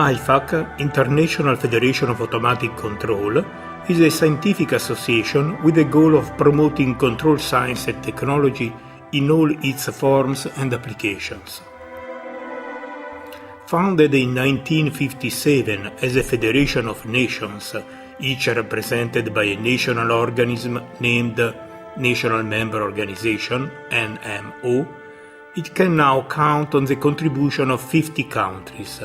IFAC, International Federation of Automatic Control, is a scientific association with the goal of promoting control science and technology in all its forms and applications. Founded in 1957 as a federation of nations, each represented by a national organism named National Member Organization, NMO, it can now count on the contribution of 50 countries.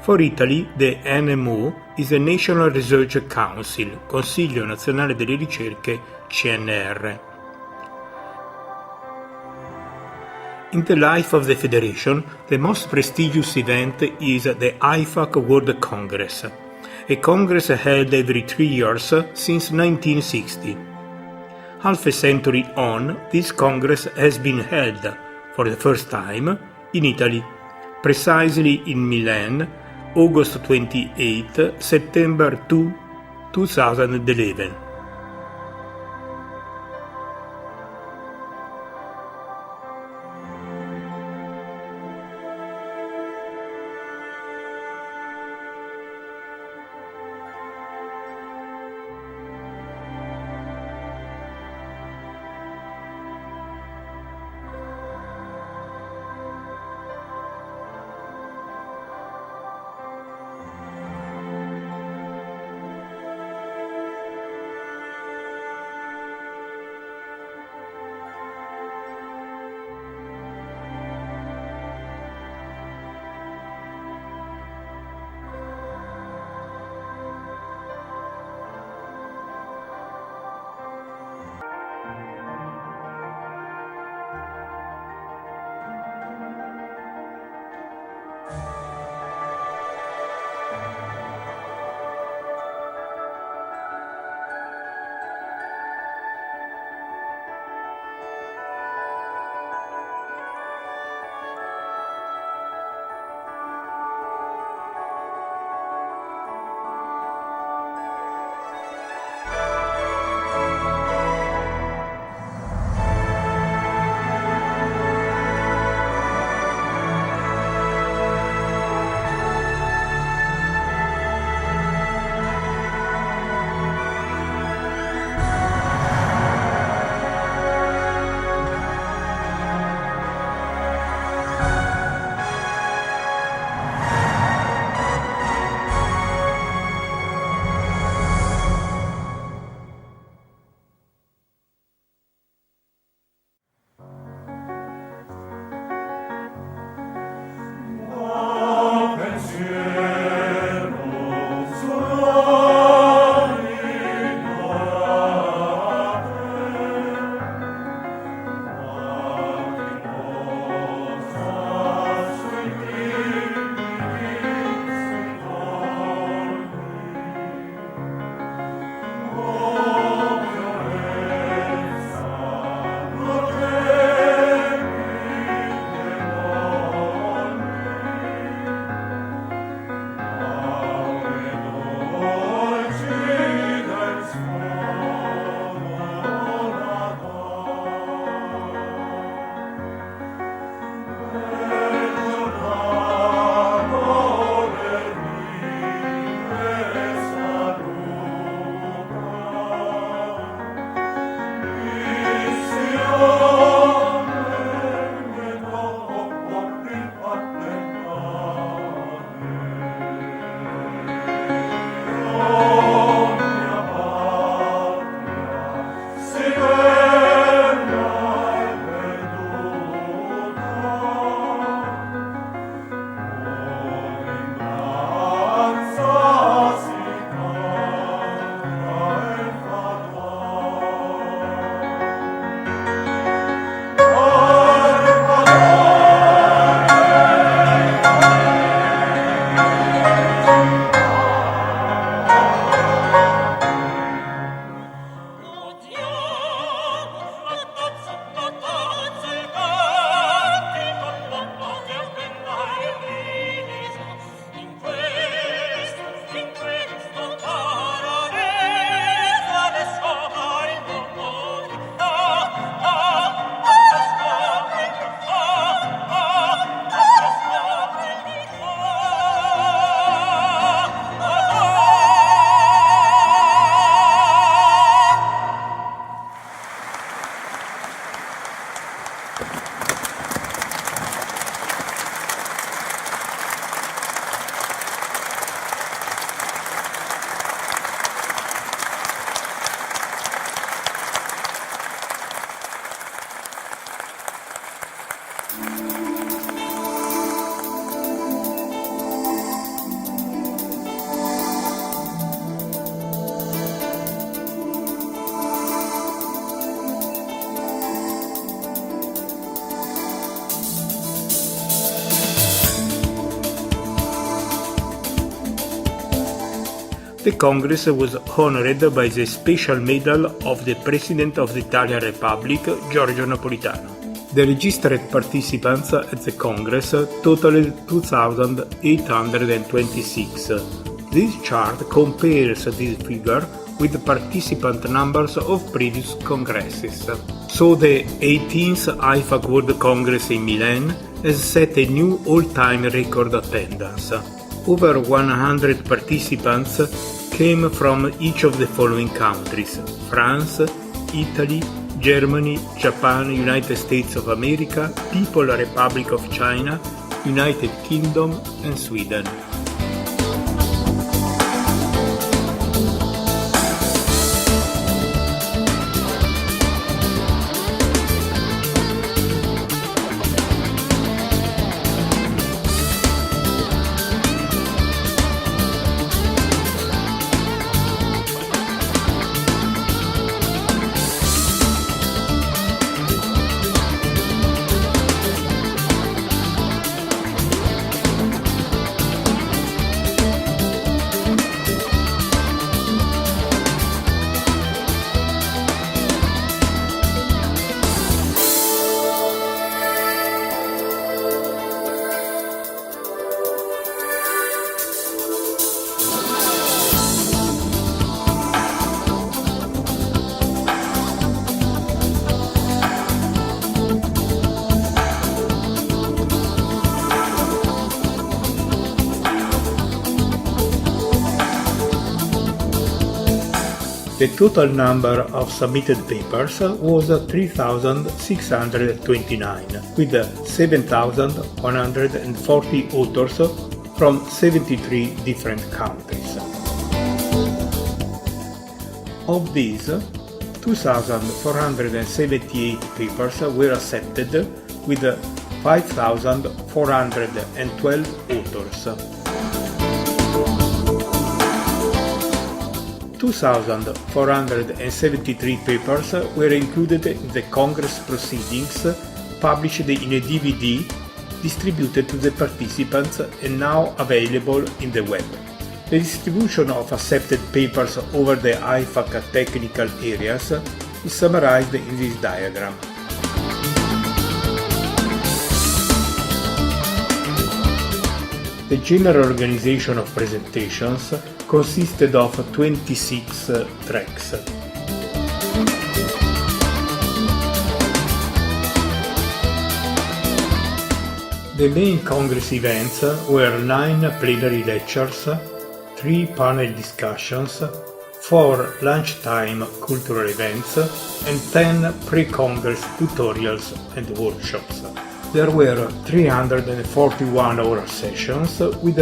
For Italy, the NMO is a National Research Council, Consiglio Nazionale delle Ricerche, CNR. In the life of the Federation, the most prestigious event is the IFAC World Congress, a congress held every 3 years since 1960. Half a century on, this congress has been held, for the first time, in Italy, precisely in Milan, August 28, September 2, 2011. The Congress was honored by the Special Medal of the President of the Italian Republic, Giorgio Napolitano. The registered participants at the Congress totaled 2,826. This chart compares this figure with the participant numbers of previous congresses. So the 18th IFAC World Congress in Milan has set a new all-time record attendance. Over 100 participants came from each of the following countries: France, Italy, Germany, Japan, United States of America, People's Republic of China, United Kingdom, and Sweden. The total number of submitted papers was 3,629, with 7,140 authors from 73 different countries. Of these, 2,478 papers were accepted, with 5,412 authors. 2,473 papers were included in the Congress proceedings, published in a DVD distributed to the participants and now available in the web. The distribution of accepted papers over the IFAC technical areas is summarized in this diagram. The general organization of presentations consisted of 26 tracks. The main Congress events were 9 plenary lectures, 3 panel discussions, 4 lunchtime cultural events, and 10 pre-Congress tutorials and workshops. There were 341 oral sessions with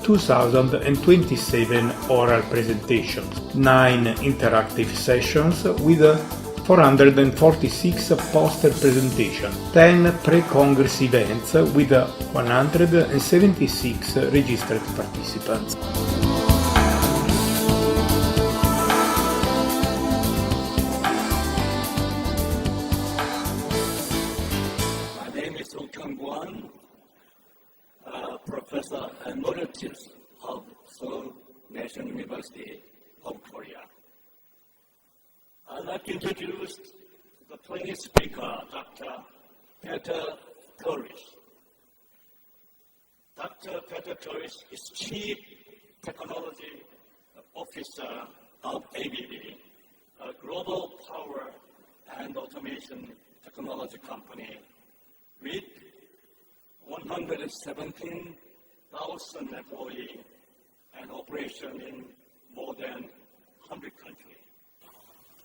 2,027 oral presentations, 9 interactive sessions with 446 poster presentations, 10 pre-Congress events with 176 registered participants. Professor Emeritus of Seoul National University of Korea. I'd like to introduce the 20th speaker, Dr. Peter Torres. Dr. Peter Torres is Chief Technology Officer of ABB, a global power and automation technology company with 117,000 employees and operation in more than 100 countries.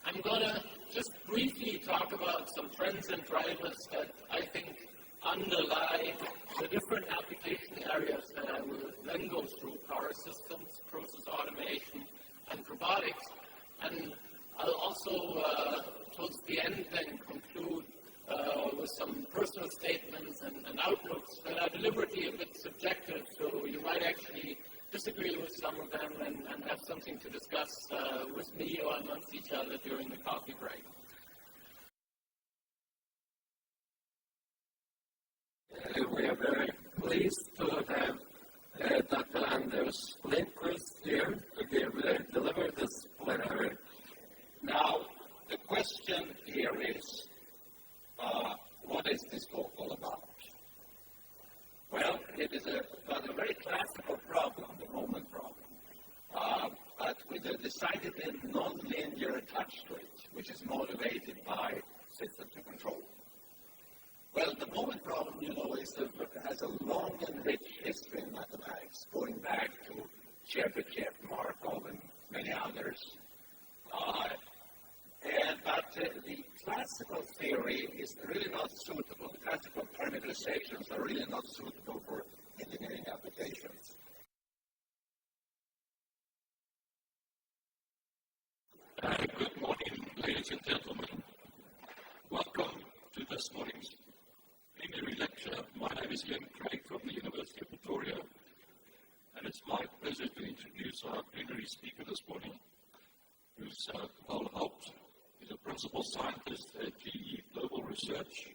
I'm going to just briefly talk about some trends and drivers that I think underlie the different application areas that I will then go through: power systems, process automation, and robotics. And I'll also, towards the end, then conclude with some personal statements and outlooks that are deliberately a bit subjective, so you might actually disagree with some of them and have something to discuss with me or amongst each other during the coffee break. We are very pleased to have Dr. Anders Lindqvist here to give question here is, what is this talk all about? Well, it is a very classical problem, the moment problem, but with a decidedly non-linear attach rate, which is motivated by system to control. Well, the moment problem, has a long and rich history in mathematics, going back to Chebyshev, Markov, and many others. But the classical theory is really not suitable. The classical parameterizations are really not suitable for engineering applications. Good morning, ladies and gentlemen. Welcome to this morning's plenary lecture. My name is Ian Craig from the University of Victoria, and it's my pleasure to introduce our plenary speaker this morning, who's well helped. He's a principal scientist at GE Global Research.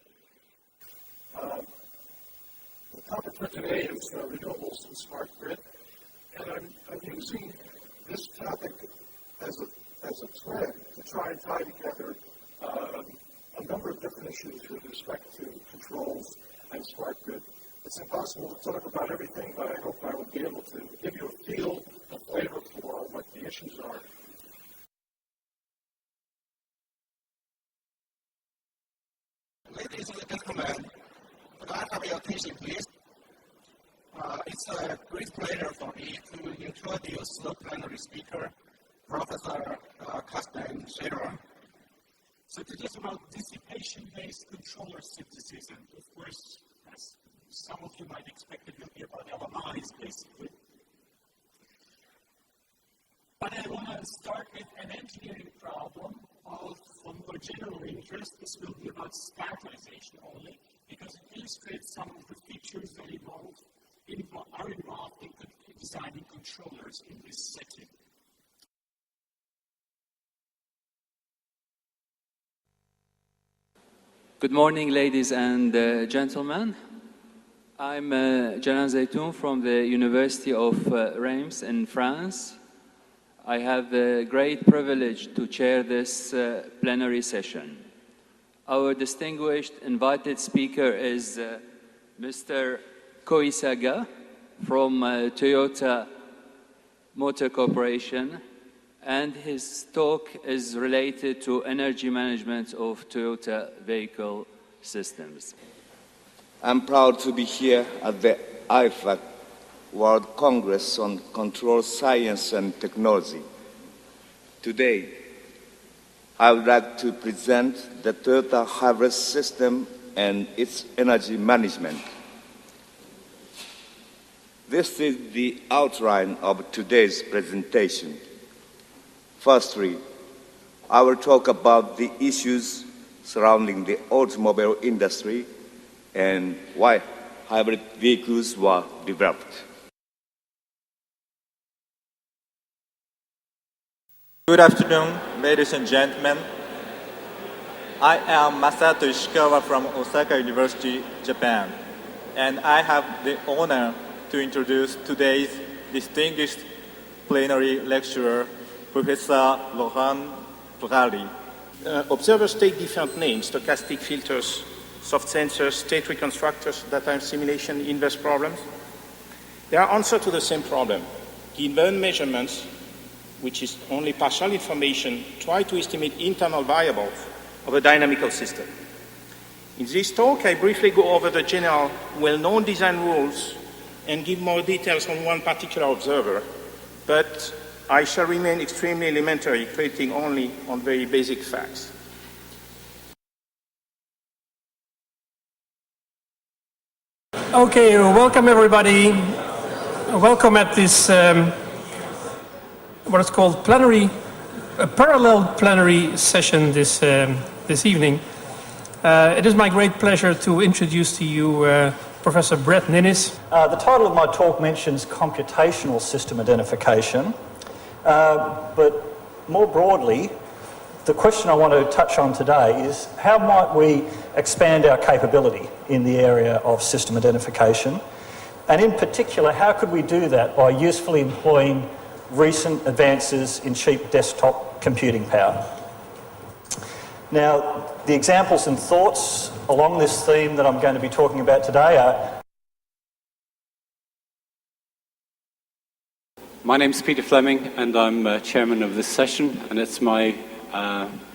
The topic for today is renewables and smart grid, and I'm using this topic as a thread to try and tie together a number of different issues with respect to controls and smart grid. It's impossible to talk about everything, but I hope I will be able to give you a feel, a flavor for what the issues are. Ladies and gentlemen, could I have your attention, please? It's a great pleasure for me to introduce the plenary speaker, Professor Carsten Scherer. So today is about dissipation-based controller synthesis, and of course, as some of you might expect, it will be about LMIs, basically. But I want to start with an engineering problem of more general interest. This will be about scatterization only, because it illustrates some of the features that are involved in designing controllers in this setting. Good morning, ladies and gentlemen. I'm Janan Zaytoun from the University of Reims in France. I have the great privilege to chair this plenary session. Our distinguished invited speaker is Mr. Koisaga from Toyota Motor Corporation, and his talk is related to energy management of Toyota vehicle systems. I'm proud to be here at the IFAC World Congress on Control Science and Technology. Today, I would like to present the Toyota Harvest system and its energy management. This is the outline of today's presentation. Firstly, I will talk about the issues surrounding the automobile industry and why hybrid vehicles were developed. Good afternoon, ladies and gentlemen. I am Masato Ishikawa from Osaka University, Japan, and I have the honor to introduce today's distinguished plenary lecturer, Professor Laurent Ferrari. Observers take different names: stochastic filters, soft sensors, state reconstructors, data simulation, inverse problems. They are answers to the same problem. Given measurements, which is only partial information, try to estimate internal variables of a dynamical system. In this talk, I briefly go over the general well-known design rules and give more details on one particular observer, but I shall remain extremely elementary, creating only on very basic facts. Okay, welcome everybody. Welcome at this what is called parallel plenary session this evening. It is my great pleasure to introduce to you Professor Brett Ninnis. The title of my talk mentions computational system identification, but more broadly, the question I want to touch on today is how might we expand our capability in the area of system identification, and in particular, how could we do that by usefully employing recent advances in cheap desktop computing power. Now, the examples and thoughts along this theme that I'm going to be talking about today are... My name's Peter Fleming, and I'm chairman of this session, and it's my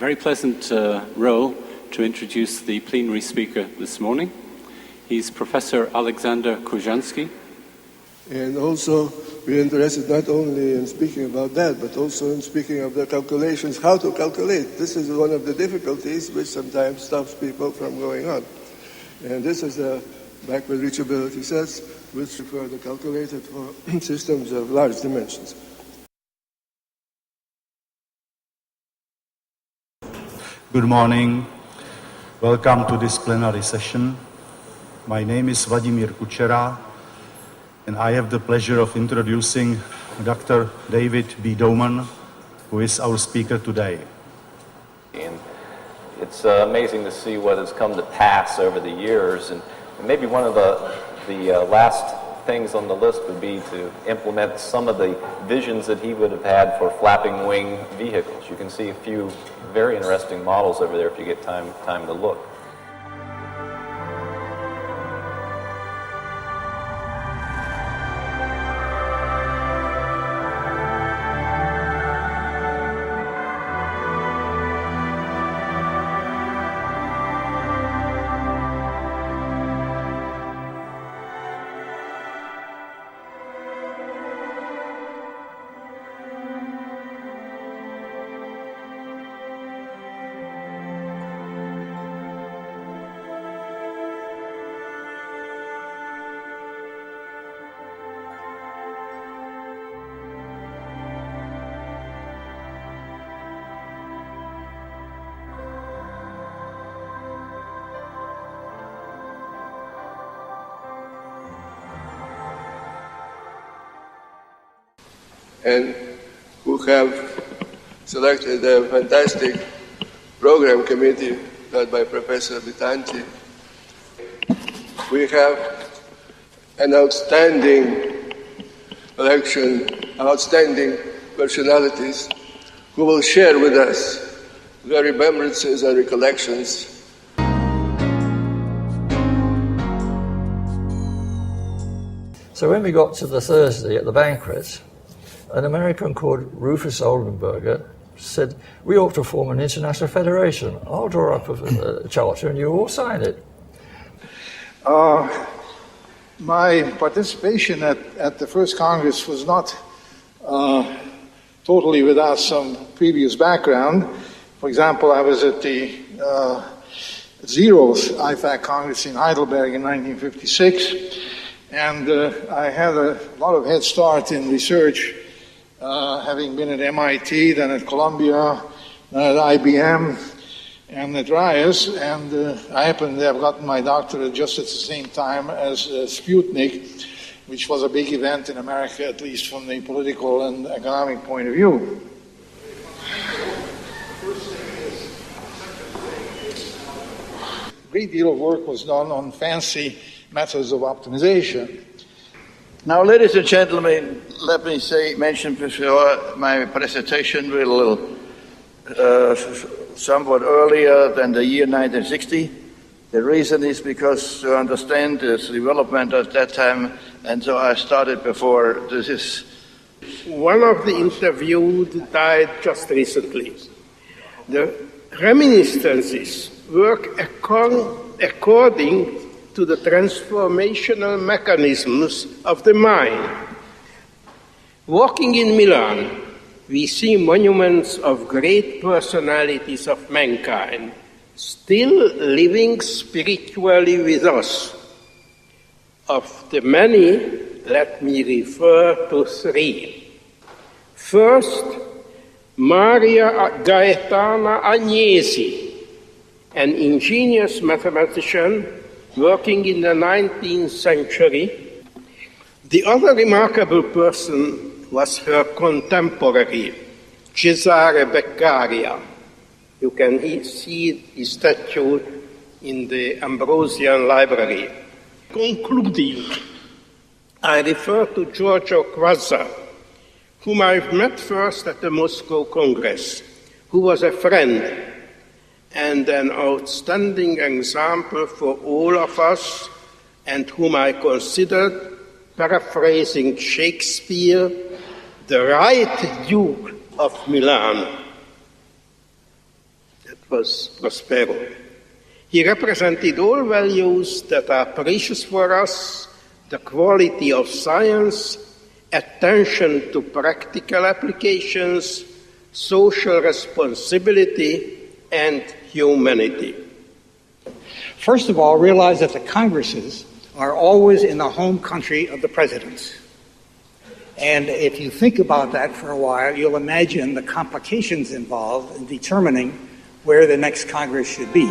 very pleasant role to introduce the plenary speaker this morning. He's Professor Alexander Kurzansky. And also, we're interested not only in speaking about that, but also in speaking of the calculations, how to calculate. This is one of the difficulties which sometimes stops people from going on. And this is the backward reachability sets, which refer to calculated for systems of large dimensions. Good morning. Welcome to this plenary session. My name is Vladimír Kučera, and I have the pleasure of introducing Dr. David B. Doman, who is our speaker today. And it's amazing to see what has come to pass over the years, and maybe one of the last things on the list would be to implement some of the visions that he would have had for flapping wing vehicles. You can see a few very interesting models over there if you get time to look. And who have selected a fantastic program committee led by Professor Bitanti. We have an outstanding election, outstanding personalities who will share with us their remembrances and recollections. So when we got to the Thursday at the banquet, an American called Rufus Oldenburger said, we ought to form an international federation. I'll draw up a charter and you all sign it. My participation at the first Congress was not totally without some previous background. For example, I was at the zeroth IFAC Congress in Heidelberg in 1956, and I had a lot of head start in research, having been at MIT, then at Columbia, then at IBM, and at Rice, and I happened to have gotten my doctorate just at the same time as Sputnik, which was a big event in America, at least from the political and economic point of view. A great deal of work was done on fancy methods of optimization. Now, ladies and gentlemen, let me mention before my presentation will somewhat earlier than the year 1960. The reason is because to understand the development at that time, and so I started before this is. One of the interviewed died just recently. The reminiscences work according to the transformational mechanisms of the mind. Walking in Milan, we see monuments of great personalities of mankind, still living spiritually with us. Of the many, let me refer to three. First, Maria Gaetana Agnesi, an ingenious mathematician working in the 19th century. The other remarkable person was her contemporary, Cesare Beccaria. You can see his statue in the Ambrosian Library. Concluding, I refer to Giorgio Quazza, whom I met first at the Moscow Congress, who was a friend and an outstanding example for all of us, and whom I considered, paraphrasing Shakespeare, the right Duke of Milano. That was Prospero. He represented all values that are precious for us: the quality of science, attention to practical applications, social responsibility, and humanity. First of all, realize that the Congresses are always in the home country of the presidents. And if you think about that for a while, you'll imagine the complications involved in determining where the next Congress should be.